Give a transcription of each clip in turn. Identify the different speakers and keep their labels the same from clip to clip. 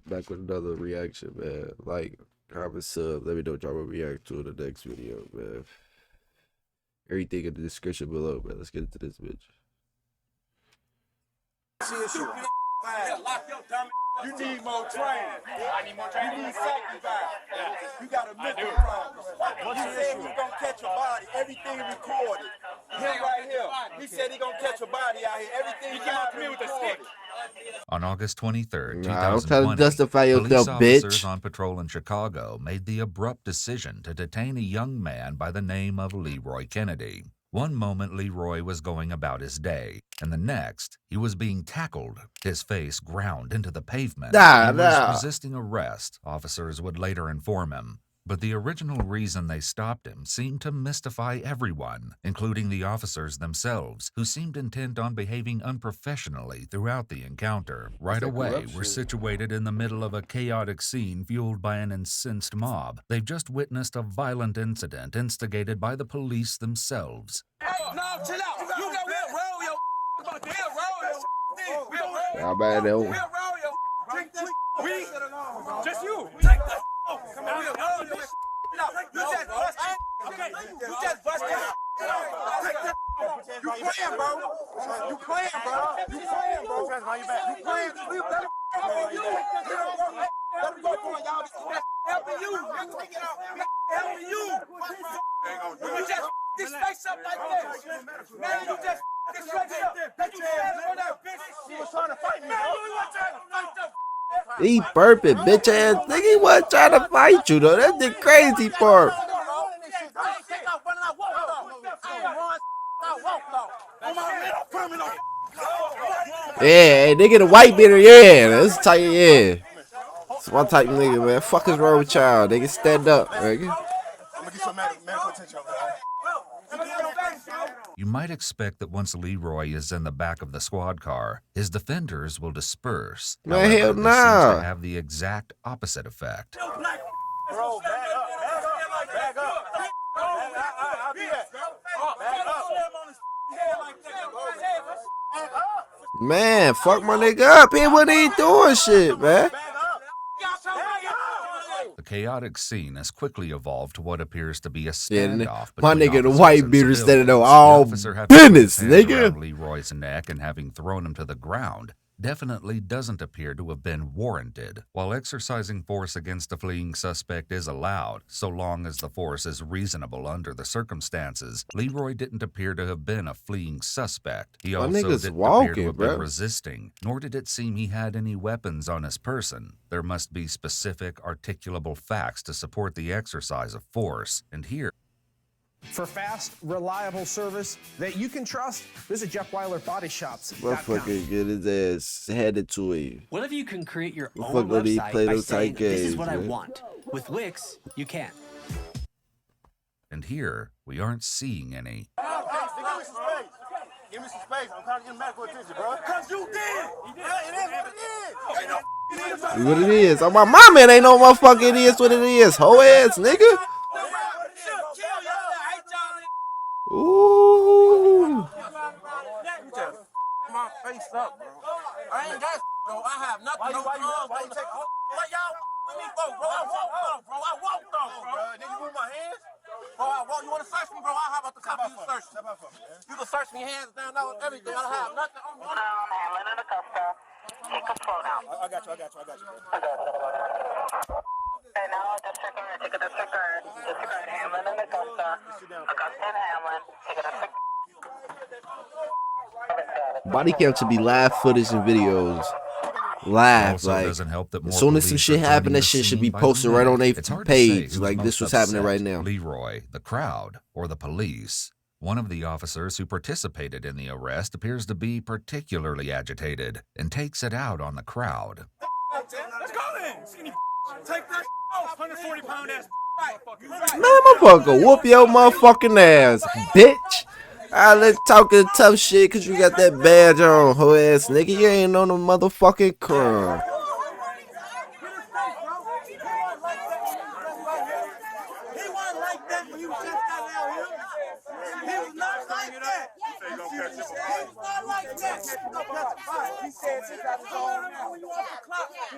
Speaker 1: Back with another reaction, man. Like, comment, sub. Let me know what y'all want to react to in the next video, man. Everything in the description below, man. Let's get into this bitch.
Speaker 2: You need more training. I need more training. You need sacrifice. You got a mental problem. He said he's gonna catch a body. Everything recorded. Him right here. He said he's gonna catch a body out here. Everything he came out to me with a stick.
Speaker 3: On August 23rd,
Speaker 1: Nah, don't try to
Speaker 3: 2020,
Speaker 1: justify yourself,
Speaker 3: police officers
Speaker 1: bitch.
Speaker 3: on patrol in Chicago made the abrupt decision to detain a young man by the name of Leroy Kennedy. One moment Leroy was going about his day, and the next he was being tackled, his face ground into the pavement. He was resisting arrest, officers would later inform him. But the original reason they stopped him seemed to mystify everyone, including the officers themselves, who seemed intent on behaving unprofessionally throughout the encounter. Right away, we're situated in the middle of a chaotic scene fueled by an incensed mob. They've just witnessed a violent incident instigated by the police themselves.
Speaker 2: Hey, no, chill out. You know we'll roll your about to roll your
Speaker 1: How bad they
Speaker 2: we'll roll your we just you. Take the come on, we'll roll your you just bust okay. You just bust you playing, bro. You playing, bro. You playing, bro. You playing. We better let me go for y'all. Helping you. Take it out. Helping you. You just this face up like this. Man, you just this face up. That you for that bitch. He was trying to fight me. Man, you was trying to fight the
Speaker 1: He burping, bitch ass nigga. He wasn't trying to fight you though. That's the crazy part. Yeah, they get a white beater, yeah. That's tight, yeah. It's my type of nigga, man. Fuck is wrong with y'all? They can stand up, nigga.
Speaker 3: You might expect that once Leroy is in the back of the squad car, his defenders will disperse.
Speaker 1: Man, hell
Speaker 3: This seems
Speaker 1: nah.
Speaker 3: to have the exact opposite effect.
Speaker 2: bro, back up, back up. I'll be back. Back up.
Speaker 1: Man, fuck my nigga up. He wasn't even doing shit, man.
Speaker 3: The chaotic scene has quickly evolved to what appears to be a
Speaker 1: Yeah,
Speaker 3: standoff.
Speaker 1: my
Speaker 3: between
Speaker 1: nigga, the
Speaker 3: officers
Speaker 1: white
Speaker 3: and
Speaker 1: beater standing
Speaker 3: civilians.
Speaker 1: there all
Speaker 3: The officer having
Speaker 1: business,
Speaker 3: put his hands
Speaker 1: nigga.
Speaker 3: around Leroy's neck and having thrown him to the ground definitely doesn't appear to have been warranted. While exercising force against a fleeing suspect is allowed, so long as the force is reasonable under the circumstances, Leroy didn't appear to have been a fleeing suspect. He also
Speaker 1: nigga's
Speaker 3: didn't
Speaker 1: walking,
Speaker 3: appear to have
Speaker 1: bro.
Speaker 3: been resisting, nor did it seem he had any weapons on his person. There must be specific, articulable facts to support the exercise of force, and here
Speaker 4: for fast, reliable service that you can trust, visit Jeff Weiler Body Shops.
Speaker 1: Motherfucker get his ass headed to it.
Speaker 5: What if you can create your
Speaker 1: Fuck
Speaker 5: own
Speaker 1: with these
Speaker 5: website
Speaker 1: play
Speaker 5: by
Speaker 1: those
Speaker 5: saying,
Speaker 1: tight
Speaker 5: this is
Speaker 1: games,
Speaker 5: what I
Speaker 1: man.
Speaker 5: want? With Wix, you can.
Speaker 3: and here we aren't seeing any.
Speaker 2: Give me some space. I'm trying to get medical attention, bro. Because you did. It is what it is.
Speaker 1: What it is? Oh, my mama, it ain't no motherfucker. It is what it is. Hoe ass nigga. Ooh.
Speaker 2: My face up, bro. I ain't got bro. I have nothing. Why you take what y'all with me for, bro? I walked off, bro. Did you move my hands? Bro, you want to search me, bro? How about the cop you search me? You can search me hands down, everything. I have nothing on me. Handling in the cuffs, take control now. I got you. Okay, now district guard, take a district guard. District guard, handling in the cuffs, Augusta and Hamlin, take a district.
Speaker 1: Body cam should be live footage and videos.
Speaker 3: It
Speaker 1: Live,
Speaker 3: also
Speaker 1: like
Speaker 3: doesn't help that more
Speaker 1: as soon as some
Speaker 3: police
Speaker 1: shit
Speaker 3: are
Speaker 1: happen,
Speaker 3: joining
Speaker 1: that
Speaker 3: the
Speaker 1: shit should
Speaker 3: scene
Speaker 1: be
Speaker 3: by the
Speaker 1: posted right on their
Speaker 3: minute. It's hard to say
Speaker 1: page.
Speaker 3: who's
Speaker 1: Like
Speaker 3: most
Speaker 1: this was happening
Speaker 3: upset,
Speaker 1: right now.
Speaker 3: Leroy, the crowd, or the police. One of the officers who participated in the arrest appears to be particularly agitated and takes it out on the crowd.
Speaker 2: Let's go then. Skinny take that off. 140-pound ass.
Speaker 1: Man, motherfucker, whoop your motherfucking ass, bitch. I let talking tough shit cause you got that badge on, hoe ass nigga. You ain't on the motherfucking crumb.
Speaker 2: He wasn't like that when he was just out here. He was not like that. He was not like that. He said since I was on when you off the clock, I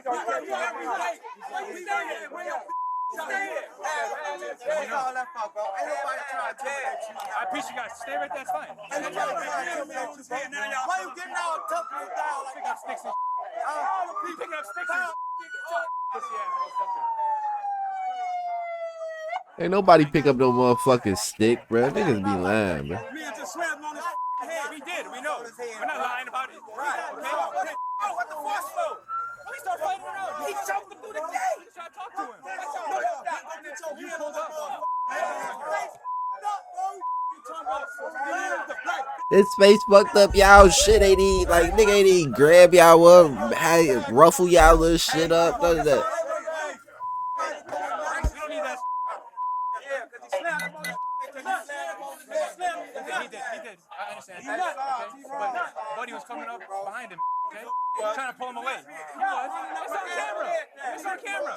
Speaker 2: appreciate you guys. Stay right there. That's fine. Why you getting all tough and down like that? Sticks and you picking up sticks and pussy ass motherfucker.
Speaker 1: Ain't nobody pick up no motherfucking stick, bro. Niggas be lying, bro.
Speaker 2: Me just slammed on his head. We did. We know. We're not lying about it. Right. Okay. Oh, what the force for? He started fighting it out. He choked him through the gate. He tried to talk to him. You pulled up.
Speaker 1: His face fucked up, y'all. Shit ain't even like nigga ain't even grab y'all up, ruffle y'all little shit up, none of that.
Speaker 2: You don't need that. Yeah, because he slammed him on his He did. I understand. But Buddy was coming up behind him, okay? Trying to pull him away. He was. It's on camera. It's on camera.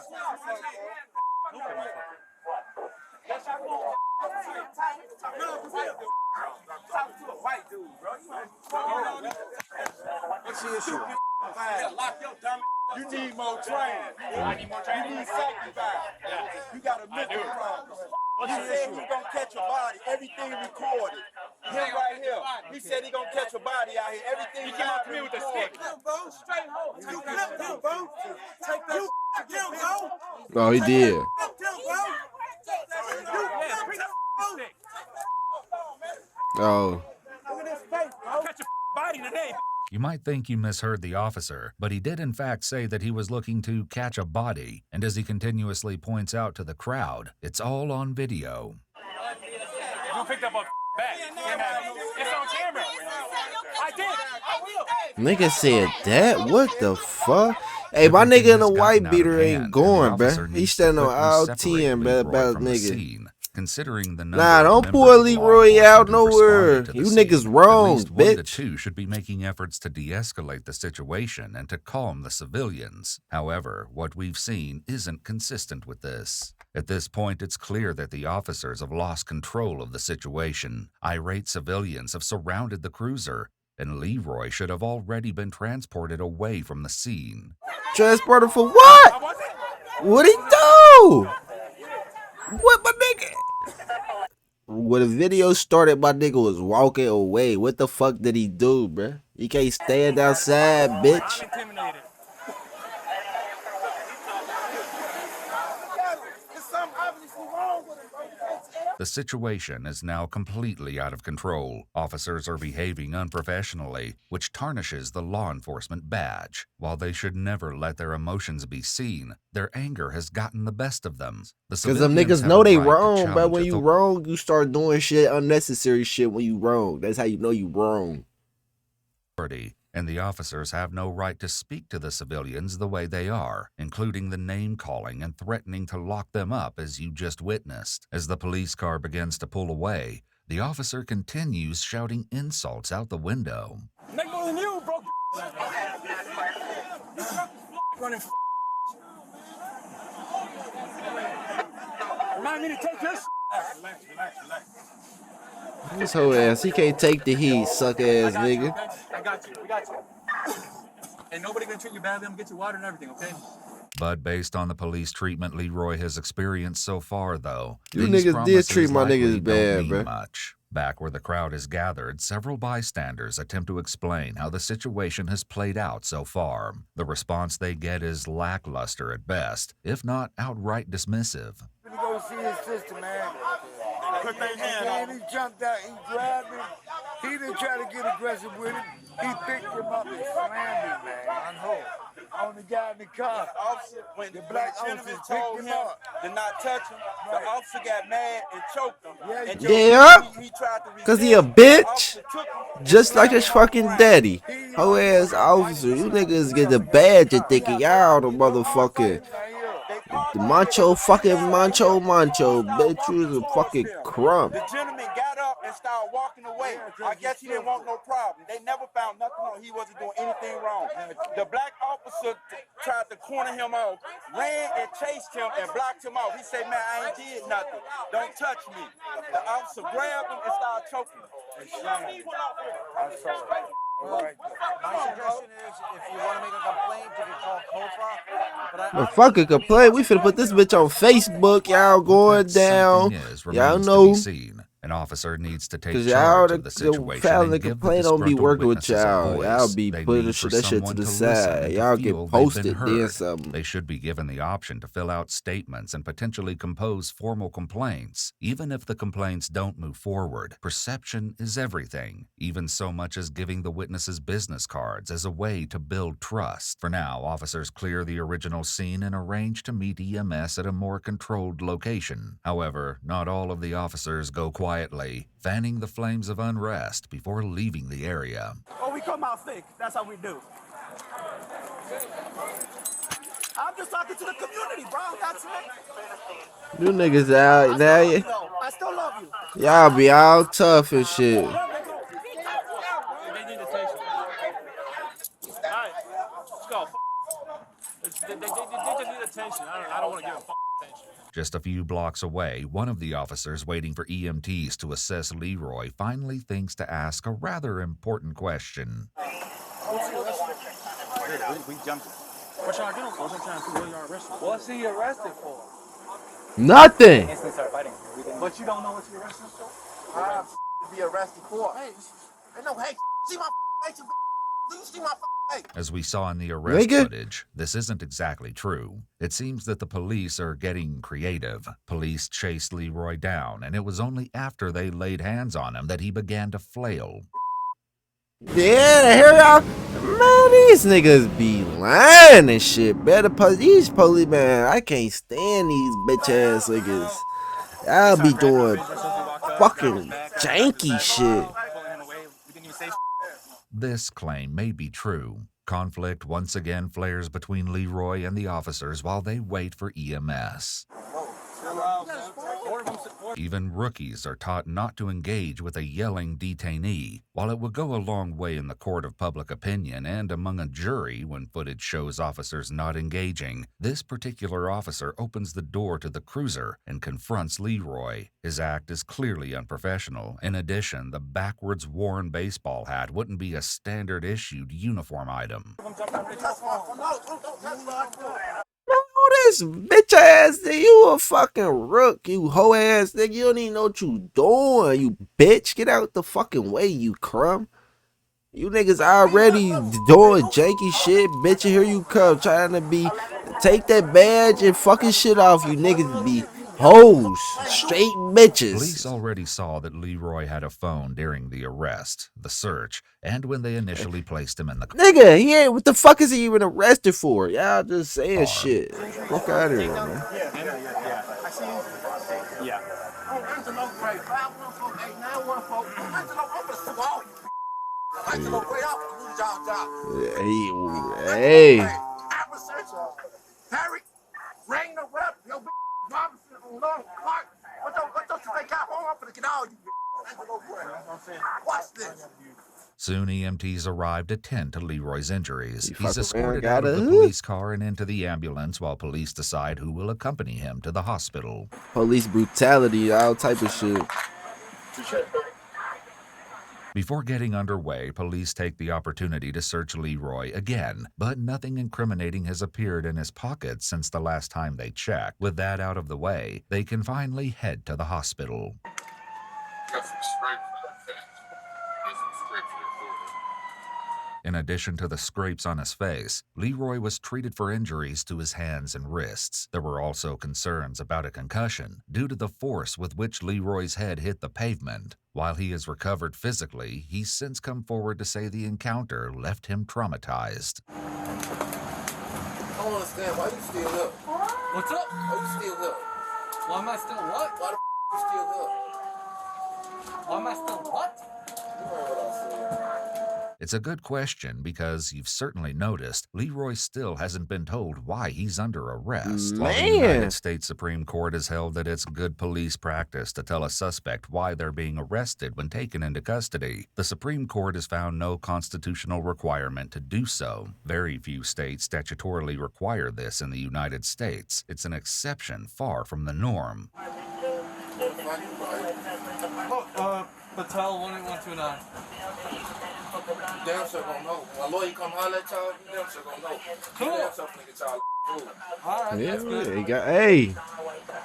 Speaker 2: Talking to a white dude, bro. What's the issue? Lock your dumb. You need more training. I need more training. You need sanctified. You got a mental problem. He said he's gonna catch a body. Everything recorded. Him right here. He said he gonna catch a body out here. Everything he came out to me with a stick. Straight home. You flipped him, bro. Take that. You bro.
Speaker 1: Oh, he did. Oh.
Speaker 2: Catch a body today.
Speaker 3: You might think you misheard the officer, but he did in fact say that he was looking to catch a body, and as he continuously points out to the crowd, it's all on video.
Speaker 2: You picked up a bag. It's on camera. I did. I will.
Speaker 1: Nigga said that? What the fuck? Hey, my nigga in the white beater ain't going, bruh. He standing on all 10, bruh, about nigga.
Speaker 3: Considering the number
Speaker 1: Nah, don't pull Leroy out nowhere. You niggas wrong,
Speaker 3: at least 1 to
Speaker 1: bitch.
Speaker 3: 2 should be making efforts to de-escalate the situation and to calm the civilians. However, what we've seen isn't consistent with this. At this point, it's clear that the officers have lost control of the situation. Irate civilians have surrounded the cruiser, and Leroy should have already been transported away from the scene.
Speaker 1: Transported for what? What'd he do? What, my nigga? When the video started, my nigga was walking away. What the fuck did he do, bruh? He can't stand outside, bitch.
Speaker 2: I'm intimidated. There's something obviously wrong with him.
Speaker 3: The situation is now completely out of control. Officers are behaving unprofessionally, which tarnishes the law enforcement badge. While they should never let their emotions be seen, their anger has gotten the best of them.
Speaker 1: Because them niggas know they wrong, but when you wrong, you start doing shit, unnecessary shit when you wrong. That's how you know you wrong.
Speaker 3: And the officers have no right to speak to the civilians the way they are, including the name-calling and threatening to lock them up as you just witnessed. As the police car begins to pull away, the officer continues shouting insults out the window.
Speaker 2: Make more than you, bro. Running. Remind me to take this. Relax.
Speaker 1: This whole ass, he can't take the heat, suck ass nigga.
Speaker 2: I got you. We got you. And nobody gonna treat you badly. I'm gonna get you water and everything, okay?
Speaker 3: But based on the police treatment Leroy has experienced so far, though,
Speaker 1: you
Speaker 3: these
Speaker 1: niggas did treat my
Speaker 3: likely
Speaker 1: niggas bad,
Speaker 3: don't mean
Speaker 1: bro.
Speaker 3: much. Back where the crowd is gathered, several bystanders attempt to explain how the situation has played out so far. The response they get is lackluster at best, if not outright dismissive.
Speaker 6: Let me go see his sister, man.
Speaker 2: Put their hand on him.
Speaker 6: He jumped out, he grabbed him. He didn't try to get aggressive with him. He picked him up and slammed him, man. On the guy in the car.
Speaker 2: The officer, when
Speaker 6: The black
Speaker 2: the gentleman
Speaker 6: officer
Speaker 2: told
Speaker 6: picked
Speaker 2: him
Speaker 6: him up.
Speaker 2: to not touch him, the officer got mad and choked him.
Speaker 6: Yeah,
Speaker 2: And
Speaker 1: Yeah.
Speaker 2: he tried to
Speaker 1: Cause he a
Speaker 2: resist. The
Speaker 1: bitch.
Speaker 2: officer took him and
Speaker 1: Just like
Speaker 2: slammed
Speaker 1: his
Speaker 2: him on the
Speaker 1: fucking
Speaker 2: ground.
Speaker 1: daddy. Whole ass officer. You niggas get the badge and thinking y'all the motherfucking the macho, bitch. You was a fucking crump.
Speaker 2: The gentleman got up and started walking away. I guess he didn't want no problem. They never found nothing on. He wasn't doing anything wrong. The black officer tried to corner him off, ran and chased him and blocked him off. He said, man, I ain't did nothing. Don't touch me. The officer grabbed him and started choking him.
Speaker 6: I saw it. All right.
Speaker 7: My suggestion is, if you want to make a complaint, you can call code
Speaker 1: The fucking complaint. We finna put this bitch on Facebook. Y'all going down. Y'all
Speaker 3: Remains
Speaker 1: know.
Speaker 3: to be seen. An officer needs to take
Speaker 1: Cause y'all,
Speaker 3: charge of the
Speaker 1: the
Speaker 3: situation
Speaker 1: filing the
Speaker 3: and give the
Speaker 1: complaint don't be
Speaker 3: disgruntled
Speaker 1: working with
Speaker 3: witnesses a
Speaker 1: y'all. Y'all
Speaker 3: voice.
Speaker 1: be
Speaker 3: They
Speaker 1: putting
Speaker 3: need for
Speaker 1: that shit to
Speaker 3: someone
Speaker 1: the
Speaker 3: to listen
Speaker 1: side.
Speaker 3: and
Speaker 1: Y'all
Speaker 3: to
Speaker 1: get
Speaker 3: feel they've been
Speaker 1: posted then
Speaker 3: heard.
Speaker 1: something.
Speaker 3: They should be given the option to fill out statements and potentially compose formal complaints. Even if the complaints don't move forward, perception is everything, even so much as giving the witnesses business cards as a way to build trust. For now, officers clear the original scene and arrange to meet EMS at a more controlled location. However, not all of the officers go quietly, fanning the flames of unrest before leaving the area.
Speaker 7: Oh, we come out thick. That's how we do. I'm just talking to the community, bro. That's it.
Speaker 1: You niggas out now.
Speaker 7: I still love you.
Speaker 1: Y'all be all tough and shit.
Speaker 7: They need attention. All right, let's go. They just need attention. I don't want to give them attention.
Speaker 3: Just a few blocks away, one of the officers waiting for EMTs to assess Leroy finally thinks to ask a rather important question.
Speaker 7: We jumped. What y'all doing? I wasn't trying to see what y'all arrested for. What's he arrested for?
Speaker 1: Nothing.
Speaker 7: Instantly start fighting. But you don't know what you're arrested for? I have to be arrested for. Hey, no, hey, see my face, you. Do you see my face?
Speaker 3: As we saw in the arrest footage, this isn't exactly true. It seems that the police are getting creative. Police chased Leroy down, and it was only after they laid hands on him that he began to flail.
Speaker 1: Yeah, here y'all. Man, these niggas be lying and shit. Better these police, man. I can't stand these bitch ass niggas. Y'all be doing fucking janky shit.
Speaker 3: This claim may be true. Conflict once again flares between Leroy and the officers while they wait for EMS. Even rookies are taught not to engage with a yelling detainee. While it will go a long way in the court of public opinion and among a jury when footage shows officers not engaging, this particular officer opens the door to the cruiser and confronts Leroy. His act is clearly unprofessional. In addition, the backwards worn baseball hat wouldn't be a standard issued uniform item.
Speaker 1: This bitch ass nigga, you a fucking rook, you hoe ass nigga. You don't even know what you doing, you bitch. Get out the fucking way, you crumb. You niggas already doing janky shit, bitch. And here you come trying to be, take that badge and fucking shit off. You niggas be hoes, straight bitches.
Speaker 3: Police already saw that Leroy had a phone during the arrest, the search, and when they initially placed him in the car.
Speaker 1: Nigga, he ain't, what the fuck is he even arrested for? Y'all just saying shit. Fuck out of here, man.
Speaker 7: Yeah. I see you. Yeah. Oh, Angelo, great. 514 914. Angelo, I'm gonna sue all you. Angelo, great out. Lose y'all job.
Speaker 1: Hey.
Speaker 7: I research Harry, ring the rep, yo, Robinson on Long Park. What don't you think I home? I'm gonna get all you. Angelo, great. Watch this.
Speaker 3: Soon EMTs arrive to tend to Leroy's injuries. He's
Speaker 1: fucking
Speaker 3: escorted
Speaker 1: got
Speaker 3: out of
Speaker 1: a
Speaker 3: the
Speaker 1: hood.
Speaker 3: police car and into the ambulance while police decide who will accompany him to the hospital.
Speaker 1: Police brutality, all type of shit.
Speaker 3: Before getting underway, police take the opportunity to search Leroy again, but nothing incriminating has appeared in his pocket since the last time they checked. With that out of the way, they can finally head to the hospital. In addition to the scrapes on his face, Leroy was treated for injuries to his hands and wrists. There were also concerns about a concussion due to the force with which Leroy's head hit the pavement. While he has recovered physically, he's since come forward to say the encounter left him traumatized.
Speaker 2: I don't understand why you still here.
Speaker 5: What's up?
Speaker 2: Why you still here?
Speaker 5: Why am I still what?
Speaker 2: Why the you still here?
Speaker 5: Why am I still what?
Speaker 2: You heard what I said.
Speaker 3: It's a good question because you've certainly noticed Leroy still hasn't been told why he's under arrest. While the United States Supreme Court has held that it's good police practice to tell a suspect why they're being arrested when taken into custody, the Supreme Court has found no constitutional requirement to do so. Very few states statutorily require this in the United States. It's an exception far from the norm.
Speaker 5: Patel 18129.
Speaker 2: Damn sure gonna know. When a lawyer come holler at y'all, you damn sure gonna know. You damn sure finna get y'all food.
Speaker 5: Alright,
Speaker 1: Yeah,
Speaker 5: that's good.
Speaker 1: he got, hey.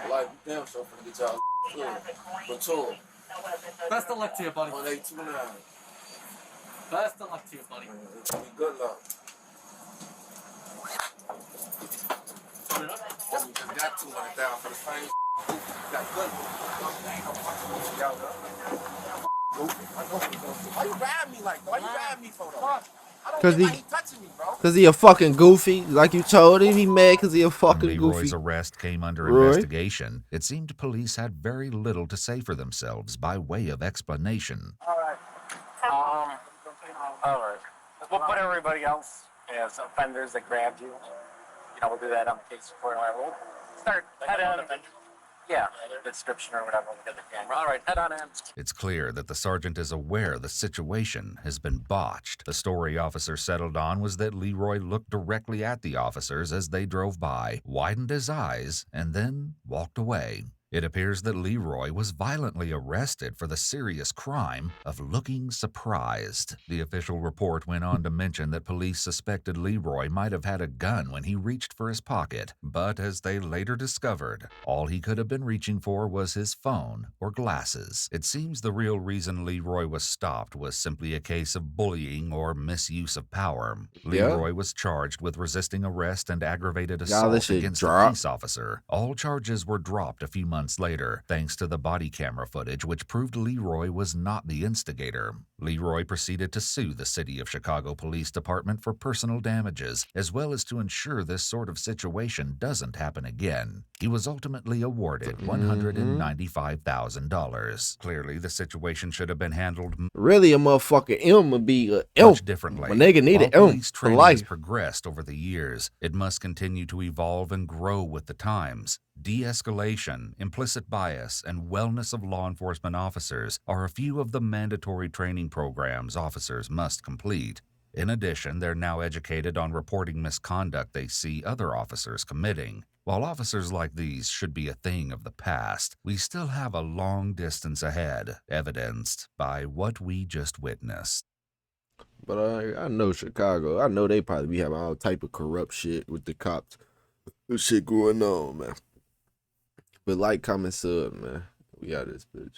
Speaker 2: Like, you damn sure finna get y'all food. But tour,
Speaker 5: Best of luck to you, buddy.
Speaker 2: 1829.
Speaker 5: Best of luck to you, buddy.
Speaker 2: Good luck. We just got 200,000 for the same. Got good. Why you grab me like that? Why you grab me for though? I don't get why he touching me, bro.
Speaker 1: Cause he a fucking goofy, like you told him. He mad cause he a
Speaker 3: When
Speaker 1: fucking
Speaker 3: Leroy's
Speaker 1: goofy.
Speaker 3: arrest came under
Speaker 1: Roy?
Speaker 3: investigation, it seemed police had very little to say for themselves by way of explanation.
Speaker 8: All right. We'll put everybody else as offenders that grabbed you. You know, we'll do that on the case report. All right, we'll start head on. Yeah, the description or whatever. We'll get the camera. All right, head on in.
Speaker 3: It's clear that the sergeant is aware the situation has been botched. The story officer settled on was that Leroy looked directly at the officers as they drove by, widened his eyes, and then walked away. It appears that Leroy was violently arrested for the serious crime of looking surprised. The official report went on to mention that police suspected Leroy might have had a gun when he reached for his pocket, but as they later discovered, all he could have been reaching for was his phone or glasses. It seems the real reason Leroy was stopped was simply a case of bullying or misuse of power. Leroy was charged with resisting arrest and aggravated assault against a peace officer. All charges were dropped a few months later, thanks to the body camera footage which proved Leroy was not the instigator. Leroy proceeded to sue the City of Chicago Police Department for personal damages, as well as to ensure this sort of situation doesn't happen again. He was ultimately awarded $195,000. Clearly, the situation should have been handled
Speaker 1: Really, a motherfucker M would be
Speaker 3: much differently.
Speaker 1: A nigga need an
Speaker 3: While
Speaker 1: M
Speaker 3: police
Speaker 1: for
Speaker 3: training has
Speaker 1: life.
Speaker 3: progressed over the years, it must continue to evolve and grow with the times. De-escalation, implicit bias, and wellness of law enforcement officers are a few of the mandatory training programs officers must complete. In addition, they're now educated on reporting misconduct they see other officers committing. While officers like these should be a thing of the past, we still have a long distance ahead, evidenced by what we just witnessed.
Speaker 1: But I know Chicago. I know they probably be having all type of corrupt shit with the cops. This shit going on, man. But like, comment, sub, man. We out of this bitch.